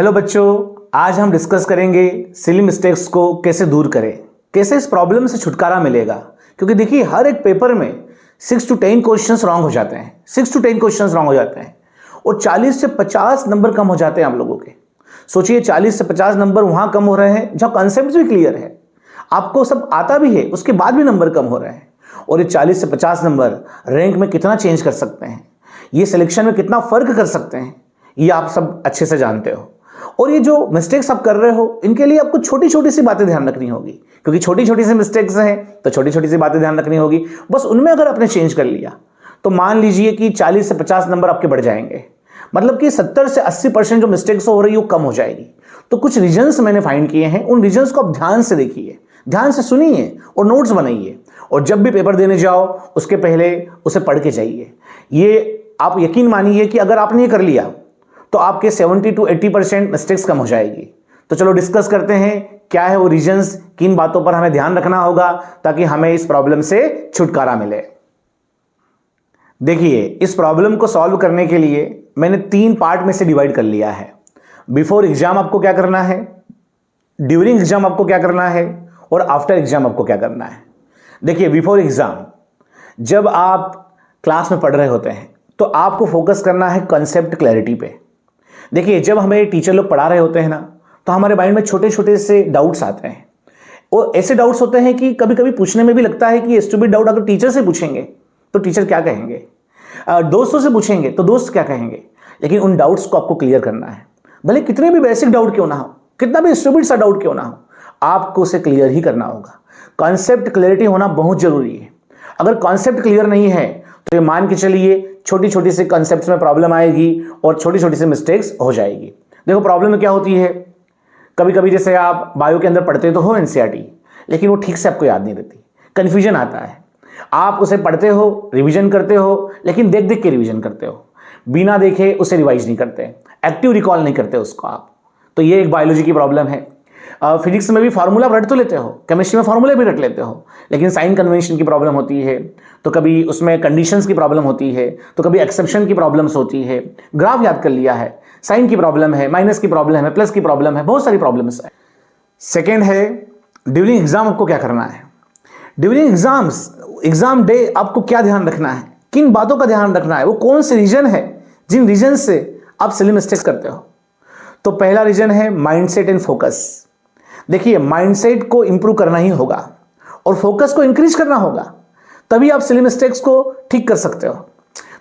Hello बच्चों, आज हम डिस्कस करेंगे सिली मिस्टेक्स को कैसे दूर करें, कैसे इस प्रॉब्लम से छुटकारा मिलेगा। क्योंकि देखिए हर एक पेपर में 6 to 10 क्वेश्चंस रॉन्ग हो जाते हैं, 6 to 10 क्वेश्चंस रॉन्ग हो जाते हैं और 40 से 50 नंबर कम हो जाते हैं आप लोगों के। सोचिए 40 से 50 नंबर वहां कम हो रहे हैं जहां कॉन्सेप्ट भी क्लियर है, आपको सब आता भी है, उसके बाद भी नंबर कम हो रहे हैं। और ये 40 से 50 नंबर रैंक में कितना चेंज कर सकते हैं, ये सिलेक्शन में कितना फर्क कर सकते हैं, ये आप सब अच्छे से जानते हो। और ये जो मिस्टेक्स आप कर रहे हो इनके लिए आपको छोटी छोटी सी बातें ध्यान रखनी होगी, क्योंकि छोटी छोटी सी मिस्टेक्स हैं तो छोटी छोटी सी बातें ध्यान रखनी होगी। बस उनमें अगर आपने चेंज कर लिया तो मान लीजिए कि 40 से 50 नंबर आपके बढ़ जाएंगे, मतलब कि 70 से 80% जो मिस्टेक्स हो रही है वो कम हो जाएगी। तो कुछ रीजंस मैंने फाइंड किए हैं, उन रीजंस को आप ध्यान से देखिए, ध्यान से सुनिए और नोट्स बनाइए, और जब भी पेपर देने जाओ उसके पहले उसे पढ़ के जाइए। ये आप यकीन मानिए कि अगर आपने ये कर लिया तो आपके 70 to 80% मिस्टेक्स कम हो जाएगी। तो चलो डिस्कस करते हैं क्या है वो रीजंस, किन बातों पर हमें ध्यान रखना होगा ताकि हमें इस प्रॉब्लम से छुटकारा मिले। देखिए इस प्रॉब्लम को सॉल्व करने के लिए मैंने 3 पार्ट में से डिवाइड कर लिया है। बिफोर एग्जाम आपको क्या करना है, ड्यूरिंग एग्जाम आपको क्या करना है, और आफ्टर एग्जाम आपको क्या करना है। देखिए बिफोर एग्जाम जब आप क्लास में पढ़ रहे होते हैं तो आपको फोकस करना है कॉन्सेप्ट क्लैरिटी पे। देखिए जब हमें टीचर लोग पढ़ा रहे होते हैं ना, तो हमारे माइंड में छोटे छोटे से डाउट्स आते हैं, और ऐसे डाउट्स होते हैं कि कभी कभी पूछने में भी लगता है कि ये स्टूपिड डाउट अगर टीचर से पूछेंगे तो टीचर क्या कहेंगे, दोस्तों से पूछेंगे तो दोस्त क्या कहेंगे। लेकिन उन डाउट्स को आपको क्लियर करना है, भले कितने भी बेसिक डाउट क्यों ना हो, कितना भी स्टूपिड सा डाउट क्यों ना हो, आपको उसे क्लियर ही करना होगा। कॉन्सेप्ट क्लैरिटी होना बहुत जरूरी है। अगर कॉन्सेप्ट क्लियर नहीं है तो ये मान के चलिए छोटी छोटी से कॉन्सेप्ट्स में प्रॉब्लम आएगी और छोटी छोटी सी मिस्टेक्स हो जाएगी। देखो प्रॉब्लम क्या होती है, कभी कभी जैसे आप बायो के अंदर पढ़ते तो हो एनसीईआरटी, लेकिन वो ठीक से आपको याद नहीं रहती, कंफ्यूजन आता है। आप उसे पढ़ते हो, रिवीजन करते हो, लेकिन देख देख के रिवीजन करते हो, बिना देखे उसे रिवाइज नहीं करते, एक्टिव रिकॉल नहीं करते उसको आप। तो ये एक बायोलॉजी की प्रॉब्लम है। फिजिक्स में भी फार्मूला रट तो लेते हो, केमिस्ट्री में फार्मूले भी रट लेते हो, लेकिन साइन कन्वेंशन की प्रॉब्लम होती है, तो कभी उसमें कंडीशंस की प्रॉब्लम होती है, तो कभी एक्सेप्शन की प्रॉब्लम्स होती है। ग्राफ याद कर लिया है, साइन की प्रॉब्लम है, माइनस की प्रॉब्लम है, प्लस की प्रॉब्लम है, बहुत सारी प्रॉब्लम्स है। सेकेंड है ड्यूरिंग एग्जाम आपको क्या करना है। ड्यूरिंग एग्जाम डे आपको क्या ध्यान रखना है, किन बातों का ध्यान रखना है, वो कौन से रीजन है जिन रीजन से आप सिली मिस्टेक्स करते हो। तो पहला रीजन है माइंडसेट एंड फोकस। देखिए माइंडसेट को इंप्रूव करना ही होगा और फोकस को इंक्रीज करना होगा, तभी आप सिली मिस्टेक्स को ठीक कर सकते हो।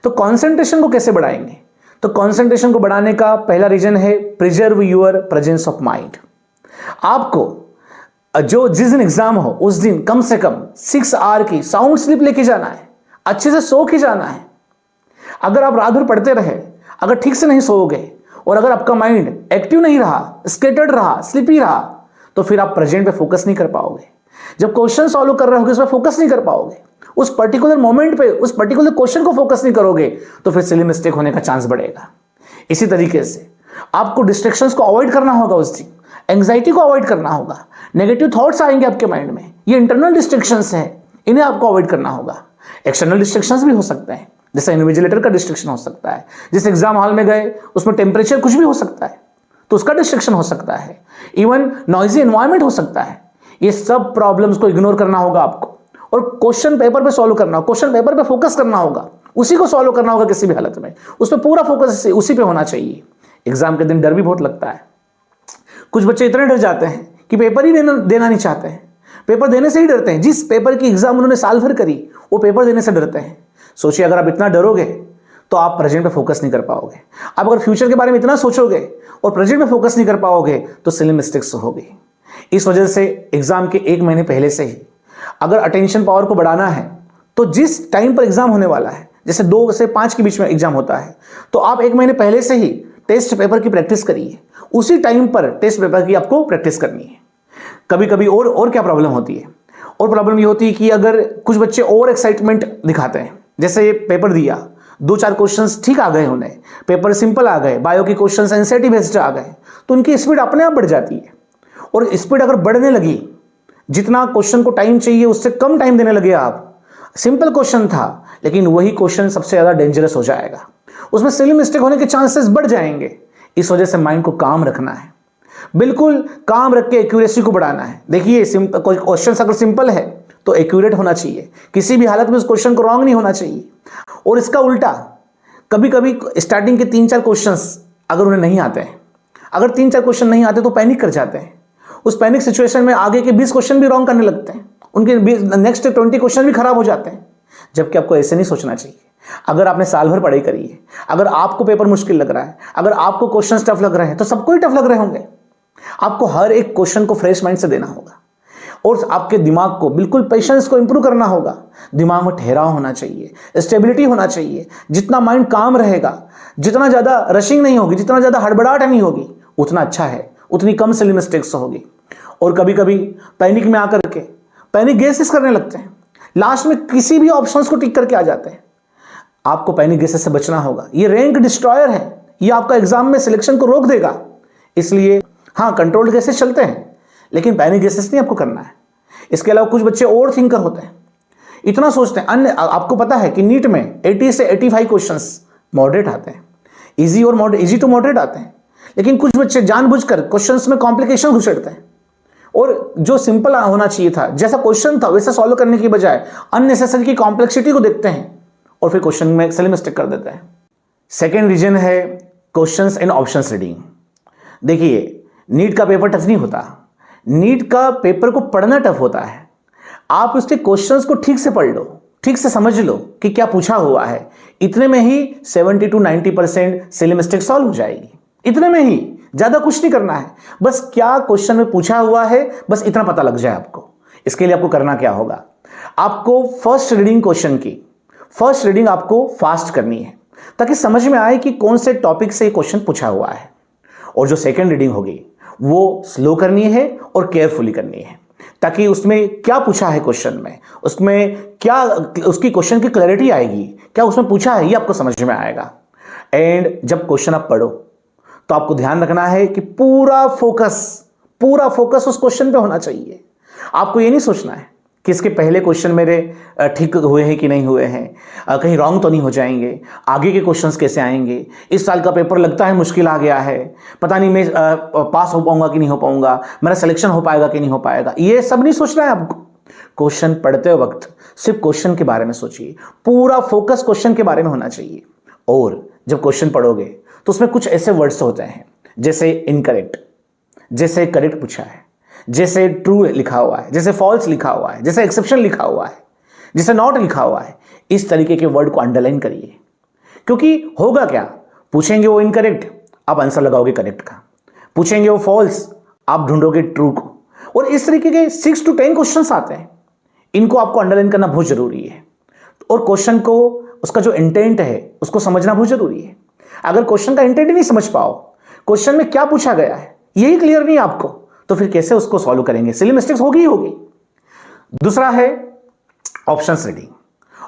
तो कंसंट्रेशन को कैसे बढ़ाएंगे, तो कंसंट्रेशन को बढ़ाने का पहला रीजन है preserve your presence of mind. आपको जो जिस दिन एग्जाम हो उस दिन कम से कम 6 आवर की साउंड स्लीप लेके जाना है, अच्छे से सो के जाना है। अगर आप रात भर पढ़ते रहे, अगर ठीक से नहीं सोओगे और अगर आपका माइंड एक्टिव नहीं रहा, स्केटर्ड रहा, स्लीपी रहा, तो फिर आप प्रेजेंट पे फोकस नहीं कर पाओगे। जब क्वेश्चन सॉल्व कर रहे होगे उस पर फोकस नहीं कर पाओगे, उस पर्टिकुलर मोमेंट पे उस पर्टिकुलर क्वेश्चन को फोकस नहीं करोगे, तो फिर सिली मिस्टेक होने का चांस बढ़ेगा। इसी तरीके से आपको डिस्ट्रैक्शंस को अवॉइड करना होगा, उस दिन एंग्जाइटी को अवॉइड करना होगा, नेगेटिव थॉट्स आएंगे आपके माइंड में, ये इंटरनल डिस्ट्रैक्शंस हैं, इन्हें आपको अवॉइड करना होगा। एक्सटर्नल डिस्ट्रैक्शंस भी हो सकते हैं, जैसे इन्विजिलेटर का डिस्ट्रैक्शन हो सकता है, जिस एग्जाम हॉल में गए उसमें टेम्परेचर कुछ भी हो सकता है तो उसका डिस्ट्रैक्शन हो सकता है, इवन नॉइजी एनवायरनमेंट हो सकता है। ये सब प्रॉब्लम्स को इग्नोर करना होगा आपको और क्वेश्चन पेपर पे सॉल्व करना, क्वेश्चन पेपर पे फोकस करना होगा, उसी को सॉल्व करना होगा किसी भी हालत में, उस पर पूरा फोकस उसी पे होना चाहिए। एग्जाम के दिन डर भी बहुत लगता है, कुछ बच्चे इतने डर जाते हैं कि पेपर ही देना नहीं चाहते हैं, पेपर देने से ही डरते हैं। जिस पेपर की एग्जाम उन्होंने साल भर करी वो पेपर देने से डरते हैं। सोचिए अगर आप इतना डरोगे तो आप प्रेजेंट पे फोकस नहीं कर पाओगे। आप अगर फ्यूचर के बारे में इतना सोचोगे और प्रेजेंट में फोकस नहीं कर पाओगे तो सिली मिस्टेक्स होगी। इस वजह से एग्जाम के 1 महीने पहले से ही अगर अटेंशन पावर को बढ़ाना है तो जिस टाइम पर एग्जाम होने वाला है, जैसे 2 से 5 के बीच में एग्जाम होता है, तो आप 1 महीने पहले से ही टेस्ट पेपर की प्रैक्टिस करिए। उसी टाइम पर टेस्ट पेपर की आपको प्रैक्टिस करनी है। कभी कभी और क्या प्रॉब्लम होती है, और प्रॉब्लम ये होती है कि अगर कुछ बच्चे ओवर एक्साइटमेंट दिखाते हैं, जैसे ये पेपर दिया, 2-4 क्वेश्चंस ठीक आ गए, उन्हें पेपर सिंपल आ गए, बायो के क्वेश्चंस एनसीईआरटी बेस्ड आ गए, तो उनकी स्पीड अपने आप बढ़ जाती है। और स्पीड अगर बढ़ने लगी, जितना क्वेश्चन को टाइम चाहिए उससे कम टाइम देने लगे आप, सिंपल क्वेश्चन था लेकिन वही क्वेश्चन सबसे ज्यादा डेंजरस हो जाएगा, उसमें सिली मिस्टेक होने के चांसेस बढ़ जाएंगे। इस वजह से माइंड को काम रखना है, बिल्कुल काम रख के एक्यूरेसी को बढ़ाना है। देखिए क्वेश्चन अगर सिंपल है तो एक्यूरेट होना चाहिए, किसी भी हालत में उस क्वेश्चन को रॉन्ग नहीं होना चाहिए। और इसका उल्टा, कभी कभी स्टार्टिंग के 3-4 क्वेश्चंस अगर उन्हें नहीं आते हैं, अगर 3-4 क्वेश्चन नहीं आते तो पैनिक कर जाते हैं। उस पैनिक सिचुएशन में आगे के 20 क्वेश्चन भी रॉन्ग करने लगते हैं, उनके नेक्स्ट 20 क्वेश्चन भी खराब हो जाते हैं। जबकि आपको ऐसे नहीं सोचना चाहिए। अगर आपने साल भर पढ़ाई करी है, अगर आपको पेपर मुश्किल लग रहा है, अगर आपको क्वेश्चन टफ लग रहे हैं, तो सबको ही टफ लग रहे होंगे। आपको हर एक क्वेश्चन को फ्रेश माइंड से देना होगा और आपके दिमाग को बिल्कुल पेशेंस को इंप्रूव करना होगा। दिमाग में ठहराव होना चाहिए, स्टेबिलिटी होना चाहिए। जितना माइंड काम रहेगा, जितना ज़्यादा रशिंग नहीं होगी, जितना ज़्यादा हड़बड़ाहट नहीं होगी, उतना अच्छा है, उतनी कम सिली मिस्टेक्स होगी। और कभी कभी पैनिक में आकर के पैनिक गेसेस करने लगते हैं, लास्ट में किसी भी ऑप्शंस को टिक करके आ जाते हैं। आपको पैनिक गेसेस से बचना होगा। ये रैंक डिस्ट्रॉयर है, ये आपका एग्जाम में सिलेक्शन को रोक देगा। इसलिए हाँ, कंट्रोल्ड गेसेस चलते हैं, लेकिन पैनिक गेसेस नहीं आपको करना है। इसके अलावा कुछ बच्चे ओवर थिंकर होते हैं, इतना सोचते हैं। अन्य आपको पता है कि नीट में 80 से 85 क्वेश्चंस मॉडरेट आते हैं, इजी टू मॉडरेट आते हैं। लेकिन कुछ बच्चे जानबूझकर क्वेश्चंस में कॉम्प्लिकेशन घुसेड़ते हैं और जो सिंपल होना चाहिए था, जैसा क्वेश्चन था वैसे सॉल्व करने की बजाय अननेसेसरी की कॉम्प्लेक्सिटी को देखते हैं और फिर क्वेश्चन में सिली मिस्टेक कर देते हैं। सेकेंड रीजन है क्वेश्चंस इन ऑप्शंस रीडिंग। देखिए, नीट का पेपर टफ नहीं होता, नीट का पेपर को पढ़ना टफ होता है। आप उसके क्वेश्चंस को ठीक से पढ़ लो, ठीक से समझ लो कि क्या पूछा हुआ है, इतने में ही 70 to 90% सिली मिस्टेक सॉल्व हो जाएगी। इतने में ही, ज्यादा कुछ नहीं करना है, बस क्या क्वेश्चन में पूछा हुआ है बस इतना पता लग जाए आपको। इसके लिए आपको करना क्या होगा, आपको फर्स्ट रीडिंग क्वेश्चन की फर्स्ट रीडिंग आपको फास्ट करनी है ताकि समझ में आए कि कौन से टॉपिक से क्वेश्चन पूछा हुआ है। और जो सेकेंड रीडिंग होगी वो स्लो करनी है और केयरफुली करनी है ताकि उसमें क्या पूछा है क्वेश्चन में, उसमें क्या उसकी क्वेश्चन की क्लैरिटी आएगी, क्या उसमें पूछा है ये आपको समझ में आएगा। एंड जब क्वेश्चन आप पढ़ो तो आपको ध्यान रखना है कि पूरा फोकस उस क्वेश्चन पे होना चाहिए। आपको ये नहीं सोचना है कि इसके पहले क्वेश्चन मेरे ठीक हुए हैं कि नहीं हुए हैं, कहीं रॉन्ग तो नहीं हो जाएंगे, आगे के क्वेश्चंस कैसे आएंगे, इस साल का पेपर लगता है मुश्किल आ गया है, पता नहीं मैं पास हो पाऊंगा कि नहीं हो पाऊंगा, मेरा सिलेक्शन हो पाएगा कि नहीं हो पाएगा। ये सब नहीं सोचना है आपको। क्वेश्चन पढ़ते वक्त सिर्फ क्वेश्चन के बारे में सोचिए, पूरा फोकस क्वेश्चन के बारे में होना चाहिए। और जब क्वेश्चन पढ़ोगे तो उसमें कुछ ऐसे वर्ड्स होते हैं जैसे इनकरेक्ट, जैसे करेक्ट पूछा है, जैसे ट्रू लिखा हुआ है, जैसे फॉल्स लिखा हुआ है, जैसे एक्सेप्शन लिखा हुआ है, जैसे नॉट लिखा हुआ है। इस तरीके के वर्ड को अंडरलाइन करिए, क्योंकि होगा क्या, पूछेंगे वो इनकरेक्ट, आप आंसर लगाओगे करेक्ट का, पूछेंगे वो फॉल्स, आप ढूंढोगे ट्रू को। और इस तरीके के 6 to 10 क्वेश्चन आते हैं, इनको आपको अंडरलाइन करना बहुत जरूरी है। और क्वेश्चन को उसका जो इंटेंट है उसको समझना बहुत जरूरी है। अगर क्वेश्चन का इंटेंट नहीं समझ पाओ, क्वेश्चन में क्या पूछा गया है यही क्लियर नहीं आपको, तो फिर कैसे उसको सॉल्व करेंगे, सिली मिस्टेक्स होगी ही होगी। दूसरा है ऑप्शंस रीडिंग।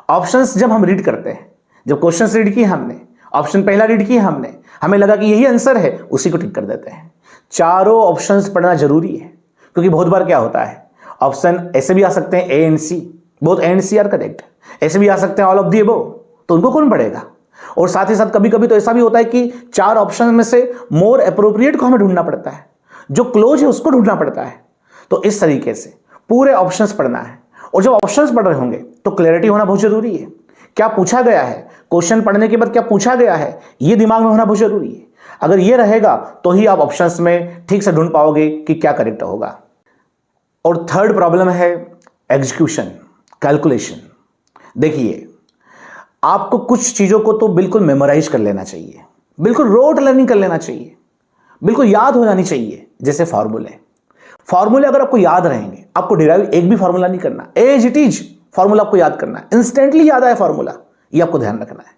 ऑप्शंस जब हम रीड करते हैं, जब क्वेश्चंस रीड किए हमने, ऑप्शन पहला रीड किया हमने, हमें लगा कि यही आंसर है, उसी को टिक कर देते हैं। चारों ऑप्शंस पढ़ना जरूरी है, क्योंकि बहुत बार क्या होता है, ऑप्शन ऐसे भी आ सकते हैं A and C, both A and C are correct, ऐसे भी आ सकते हैं ऑल ऑफ द अबव, तो उनको कौन पढ़ेगा। और साथ ही साथ कभी कभी तो ऐसा भी होता है कि 4 ऑप्शन में से मोर अप्रोप्रिएट को हमें ढूंढना पड़ता है, जो क्लोज है उसको ढूंढना पड़ता है। तो इस तरीके से पूरे ऑप्शंस पढ़ना है। और जब ऑप्शंस पढ़ रहे होंगे तो क्लैरिटी होना बहुत जरूरी है, क्या पूछा गया है, क्वेश्चन पढ़ने के बाद क्या पूछा गया है, ये दिमाग में होना बहुत जरूरी है। अगर ये रहेगा तो ही आप ऑप्शंस में ठीक से ढूंढ पाओगे कि क्या करेक्ट होगा। और थर्ड प्रॉब्लम है एग्जीक्यूशन, कैलकुलेशन। देखिए, आपको कुछ चीजों को तो बिल्कुल मेमोराइज कर लेना चाहिए, बिल्कुल रोट लर्निंग कर लेना चाहिए, बिल्कुल याद हो जानी चाहिए। जैसे फॉर्मूले अगर आपको याद रहेंगे, आपको डिराइव एक भी फॉर्मूला नहीं करना, एज इट इज फॉर्मूला आपको याद करना है, इंस्टेंटली याद आए फॉर्मूला, ये आपको ध्यान रखना है।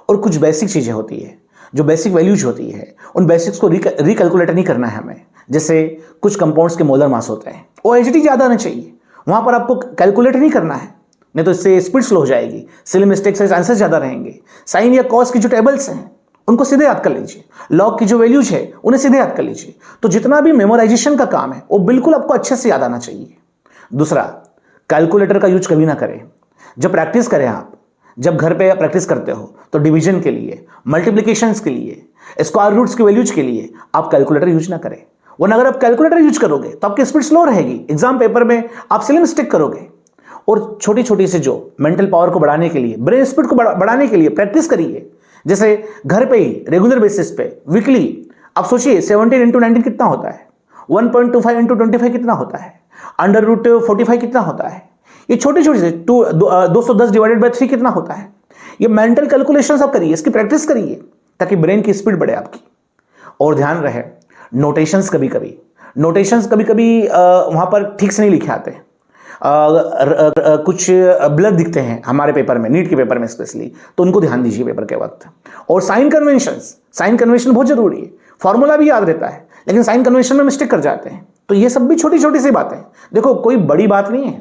और कुछ बेसिक चीजें होती है, जो बेसिक वैल्यूज होती है, उन बेसिक्स को रिकैलकुलेट नहीं करना है हमें। जैसे कुछ कंपाउंड्स के मोलर मास होते हैं, वो एज इट इज याद आना चाहिए, वहां पर आपको कैलकुलेट नहीं करना है, नहीं तो इससे स्पीड स्लो हो जाएगी, सिली मिस्टेक से आंसर ज्यादा रहेंगे। साइन या कॉस की जो टेबल्स हैं उनको सीधे याद कर लीजिए, लॉग की जो वैल्यूज है उन्हें सीधे याद कर लीजिए। तो जितना भी मेमोराइजेशन का काम है वो बिल्कुल आपको अच्छे से याद आना चाहिए। दूसरा, कैलकुलेटर का यूज कभी ना करें। जब प्रैक्टिस करें आप, जब घर पे प्रैक्टिस करते हो तो डिवीजन के लिए, मल्टीप्लिकेशंस के लिए, स्क्वायर रूट्स की वैल्यूज के लिए आप कैलकुलेटर यूज ना करें, वरना अगर आप कैलकुलेटर यूज करोगे तो आपकी स्पीड स्लो रहेगी, एग्जाम पेपर में आप सिली मिस्टेक करोगे। और छोटी छोटी से जो मेंटल पावर को बढ़ाने के लिए, ब्रेन स्पीड को बढ़ाने के लिए प्रैक्टिस करिए। जैसे घर पे ही रेगुलर बेसिस पे वीकली आप सोचिए 17 इंटू 19 कितना होता है, 1.25 इंटू 25 कितना होता है, अंडर रूट 45 कितना होता है, ये छोटी छोटी से 210 डिवाइडेड बाय 3 कितना होता है। ये मेंटल कैलकुलेशन आप करिए, इसकी प्रैक्टिस करिए ताकि ब्रेन की स्पीड बढ़े आपकी। और ध्यान रहे नोटेशंस कभी कभी वहां पर ठीक से नहीं लिखे आते, कुछ ब्लर दिखते हैं हमारे पेपर में, नीट के पेपर में स्पेशली, तो उनको ध्यान दीजिए पेपर के वक्त। और साइन कन्वेंशन बहुत जरूरी है। फॉर्मूला भी याद रहता है लेकिन साइन कन्वेंशन में मिस्टेक कर जाते हैं, तो ये सब भी छोटी छोटी सी बातें। देखो कोई बड़ी बात नहीं है,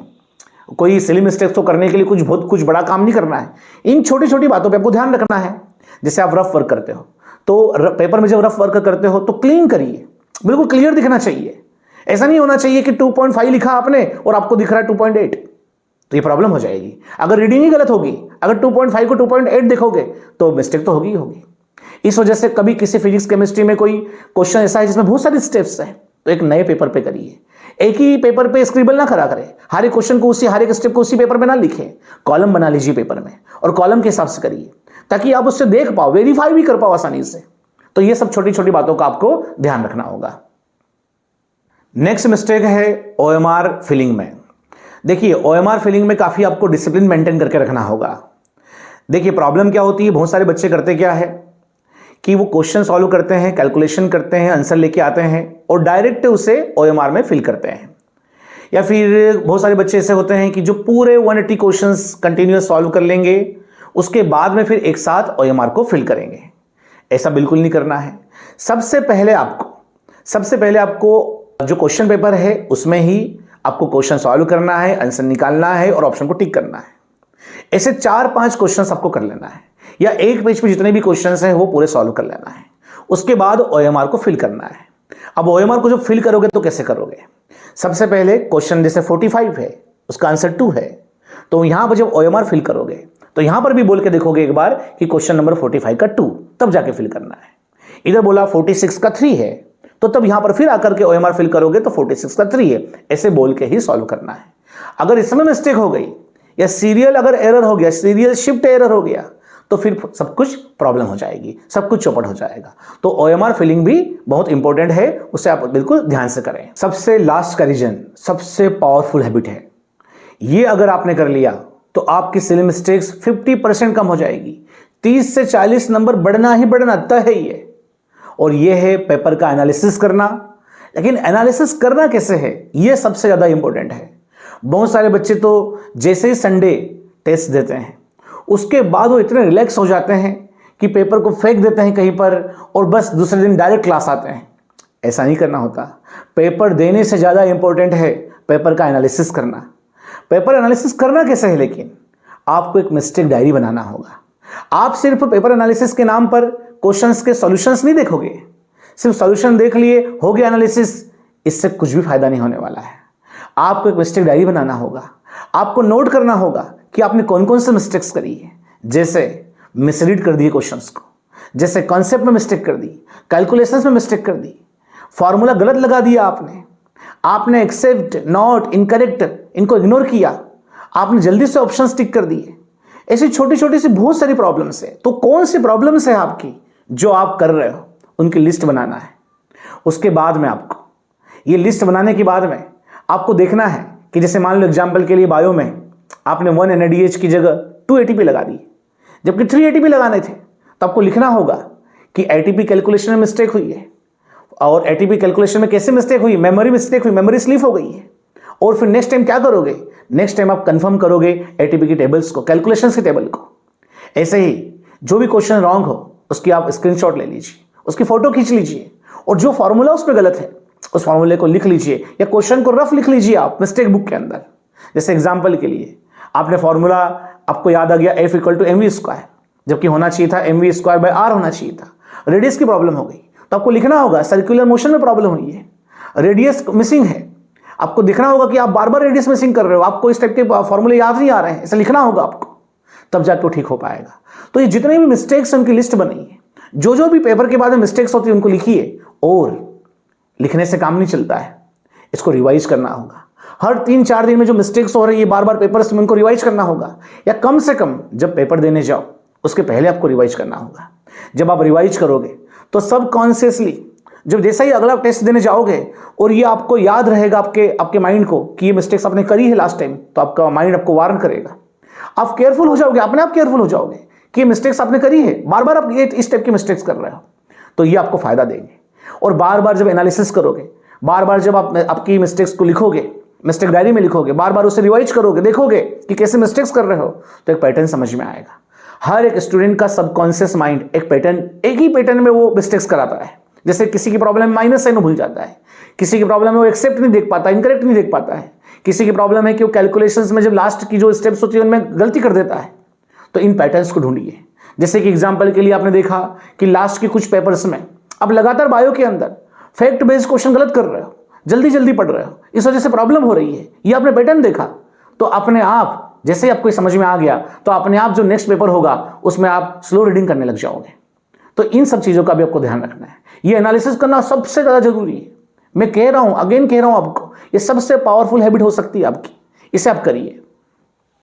कोई सिली मिस्टेक्स को करने के लिए कुछ बड़ा काम नहीं करना है। इन छोटी छोटी बातों पे आपको ध्यान रखना है। जैसे आप रफ वर्क करते हो तो पेपर में जब रफ वर्क करते हो तो क्लीन करिए, बिल्कुल क्लियर दिखना चाहिए। ऐसा नहीं होना चाहिए कि 2.5 लिखा आपने और आपको दिख रहा है 2.8, तो ये प्रॉब्लम हो जाएगी। अगर रीडिंग ही गलत होगी, अगर 2.5 को 2.8 देखोगे तो मिस्टेक तो होगी ही होगी। इस वजह से कभी किसी फिजिक्स केमिस्ट्री में कोई क्वेश्चन ऐसा है जिसमें बहुत सारे स्टेप्स हैं, तो एक नए पेपर पे करिए। एक ही पेपर पे स्क्रिबल ना करा करें, हर एक क्वेश्चन को हर एक स्टेप को उसी पेपर में ना लिखें, कॉलम बना लीजिए पेपर में और कॉलम के हिसाब से करिए ताकि आप उससे देख पाओ, वेरीफाई भी कर पाओ आसानी से। तो ये सब छोटी छोटी बातों का आपको ध्यान रखना होगा। नेक्स्ट मिस्टेक है ओएमआर फिलिंग में। देखिए ओएमआर फिलिंग में काफी आपको डिसिप्लिन मेंटेन करके रखना होगा। देखिए प्रॉब्लम क्या होती है, बहुत सारे बच्चे करते क्या है कि वो क्वेश्चन सॉल्व करते हैं, कैलकुलेशन करते हैं, आंसर लेके आते हैं और डायरेक्ट उसे ओएमआर में फिल करते हैं। या फिर बहुत सारे बच्चे ऐसे होते हैं कि जो पूरे 180 क्वेश्चंस कंटिन्यूअस सॉल्व कर लेंगे, उसके बाद में फिर एक साथ ओएमआर को फिल करेंगे। ऐसा बिल्कुल नहीं करना है। सबसे पहले आपको जो क्वेश्चन पेपर है उसमें ही आपको क्वेश्चन सॉल्व करना है, आंसर निकालना है और ऑप्शन को टिक करना है। ऐसे 4-5 क्वेश्चन आपको कर लेना है, या एक पेज पे जितने भी क्वेश्चंस हैं वो पूरे सॉल्व कर लेना है। उसके बाद ओएमआर को फिल करना है। अब ओएमआर को जब फिल करोगे तो कैसे करोगे? सबसे पहले क्वेश्चन जैसे 45 है, उसका आंसर 2 है, तो यहां पर जब ओएमआर फिल करोगे तो यहां पर भी बोल के देखोगे एक बार कि क्वेश्चन नंबर 45 का 2, तब जाके फिल करना है। इधर बोला 46 का 3 है, तो तब यहां पर फिर आकर के ओएमआर फिल करोगे तो 46 का 3 है, ऐसे बोल के ही सॉल्व करना है। अगर इसमें मिस्टेक हो गई या सीरियल अगर एरर हो गया, सीरियल शिफ्ट एरर हो गया, तो फिर सब कुछ प्रॉब्लम हो जाएगी, सब कुछ चौपट हो जाएगा। तो ओएमआर फिलिंग भी बहुत इंपॉर्टेंट है, उसे आप बिल्कुल ध्यान से करें। सबसे लास्ट का रीजन सबसे पावरफुल हैबिट है, ये अगर आपने कर लिया तो आपकी सिली मिस्टेक्स 50% कम हो जाएगी। 30 से 40 नंबर बढ़ना ही बढ़ना तय है ये। और ये है पेपर का एनालिसिस करना। लेकिन एनालिसिस करना कैसे है, ये सबसे ज्यादा इंपॉर्टेंट है। बहुत सारे बच्चे तो जैसे ही संडे टेस्ट देते हैं उसके बाद वो इतने रिलैक्स हो जाते हैं कि पेपर को फेंक देते हैं कहीं पर और बस दूसरे दिन डायरेक्ट क्लास आते हैं। ऐसा नहीं करना होता। पेपर देने से ज्यादा इंपॉर्टेंट है पेपर का एनालिसिस करना। पेपर एनालिसिस करना कैसे है, लेकिन आपको एक मिस्टेक डायरी बनाना होगा। आप सिर्फ पेपर एनालिसिस के नाम पर क्वेश्चंस के सॉल्यूशंस नहीं देखोगे, सिर्फ सॉल्यूशन देख लिए हो गया एनालिसिस, इससे कुछ भी फायदा नहीं होने वाला है। आपको एक मिस्टेक डायरी बनाना होगा। आपको नोट करना होगा कि आपने कौन कौन से मिस्टेक्स करी है। जैसे मिसरीड कर दिए क्वेश्चंस को, जैसे कॉन्सेप्ट में मिस्टेक कर दी, कैलकुलेशंस में मिस्टेक कर दी, फॉर्मूला गलत लगा दिया आपने एक्सेप्ट, नॉट, इनकरेक्ट इनको इग्नोर किया, आपने जल्दी से ऑप्शंस टिक कर दिए। ऐसी छोटी छोटी सी बहुत सारी प्रॉब्लम्स है। तो कौन सी प्रॉब्लम्स है आपकी जो आप कर रहे हो, उनकी लिस्ट बनाना है। उसके बाद में आपको ये लिस्ट बनाने के बाद में आपको देखना है कि जैसे मान लो एग्जाम्पल के लिए बायो में आपने 1 NADH की जगह 2 ATP लगा दी, जबकि 3 ATP लगाने थे। तो आपको लिखना होगा कि ATP कैलकुलेशन में मिस्टेक हुई है। और ATP कैलकुलेशन में कैसे मिस्टेक हुई? मेमोरी मिस्टेक हुई, मेमोरी स्लिप हो गई है। और फिर नेक्स्ट टाइम क्या करोगे? नेक्स्ट टाइम आप कंफर्म करोगे ATP की टेबल्स को, कैलकुलेशंस की टेबल को। ऐसे ही जो भी क्वेश्चन रॉन्ग हो उसकी आप स्क्रीनशॉट ले लीजिए, उसकी फोटो खींच लीजिए और जो फॉर्मूला उसमें गलत है उस फॉर्मूले को लिख लीजिए या क्वेश्चन को रफ लिख लीजिए आप मिस्टेक बुक के अंदर। जैसे एग्जांपल के लिए आपने फॉर्मूला आपको याद आ गया F = mv², जबकि होना चाहिए था mv²/r होना चाहिए था। रेडियस की प्रॉब्लम हो गई तो आपको लिखना होगा सर्कुलर मोशन में प्रॉब्लम हुई है, रेडियस मिसिंग है। आपको दिखना होगा कि आप बार बार रेडियस मिसिंग कर रहे हो, आपको इस टाइप के फॉर्मूले याद नहीं आ रहे हैं, ऐसा लिखना होगा आपको। तब जाके वो ठीक हो पाएगा। तो ये जितने भी मिस्टेक्स उनकी लिस्ट बनाई है, जो जो भी पेपर के बाद में मिस्टेक्स होती है उनको लिखिए, और लिखने से काम नहीं चलता है, इसको रिवाइज करना होगा। हर 3-4 दिन में जो मिस्टेक्स हो रही है बार बार पेपर्स में, उनको रिवाइज करना होगा, या कम से कम जब पेपर देने जाओ उसके पहले आपको रिवाइज करना होगा। जब आप रिवाइज करोगे तो सबकॉन्शियसली जब जैसा ही अगला टेस्ट देने जाओगे और ये आपको याद रहेगा आपके माइंड को कि ये मिस्टेक्स आपने करी है लास्ट टाइम, तो आपका माइंड आपको वार्न करेगा। आप केयरफुल हो जाओगे, अपने आप केयरफुल हो जाओगे कि ये मिस्टेक्स आपने करी है, बार बार आप ये इस टाइप की मिस्टेक्स कर रहे हो, तो ये आपको फायदा देंगे। और बार बार जब एनालिसिस करोगे, बार बार जब आप आपकी मिस्टेक्स को लिखोगे, मिस्टेक डायरी में लिखोगे, बार बार उसे रिवाइज करोगे, देखोगे कि कैसे मिस्टेक्स कर रहे हो, तो एक पैटर्न समझ में आएगा। हर एक स्टूडेंट का सबकॉन्शियस माइंड एक ही पैटर्न में वो मिस्टेक्स कराता है। जैसे किसी की प्रॉब्लम माइनस साइन भूल जाता है, किसी की प्रॉब्लम है वो एक्सेप्ट नहीं देख पाता, इनकरेक्ट नहीं देख पाता है, किसी की प्रॉब्लम है कि वो कैलकुलेशंस में जब लास्ट की जो स्टेप्स होती है उनमें गलती कर देता है। तो इन पैटर्न्स को ढूंढिए। जैसे कि एग्जांपल के लिए आपने देखा कि लास्ट के कुछ पेपर्स में अब लगातार बायो के अंदर फैक्ट बेस्ड क्वेश्चन गलत कर रहे हो, जल्दी जल्दी पढ़ रहे हो, इस वजह से प्रॉब्लम हो रही है, ये आपने पैटर्न देखा, तो अपने आप जैसे ही आपको समझ में आ गया तो अपने आप जो नेक्स्ट पेपर होगा उसमें आप स्लो रीडिंग करने लग जाओगे। तो इन सब चीजों का भी आपको ध्यान रखना है। ये एनालिसिस करना सबसे ज्यादा जरूरी है। मैं कह रहा हूं, अगेन कह रहा हूं आपको, ये सबसे पावरफुल हैबिट हो सकती है आपकी, इसे आप करिए।